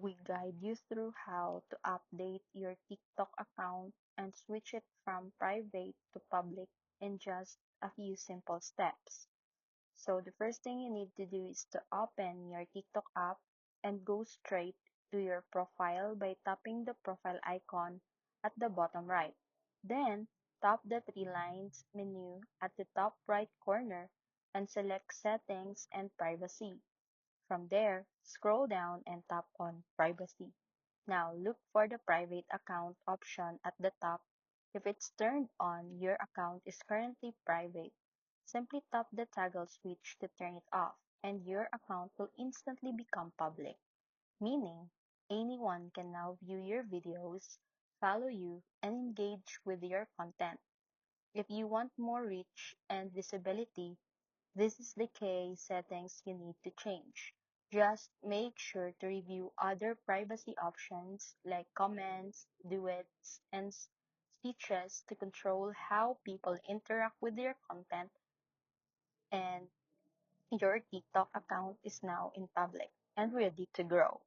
we guide you through how to update your TikTok account and switch it from private to public in just a few simple steps. So the first thing you need to do is to open your TikTok app and go straight to your profile by tapping the profile icon at the bottom right. Then tap the three lines menu at the top right corner and select Settings and Privacy. From there, scroll down and tap on Privacy. Now look for the Private Account option at the top. If it's turned on, your account is currently private. Simply tap the toggle switch to turn it off, and your account will instantly become public, meaning anyone can now view your videos, follow you, and engage with your content. If you want more reach and visibility, this is the key settings you need to change. Just make sure to review other privacy options like comments, duets, and speeches to control how people interact with your content, and your TikTok account is now in public and ready to grow.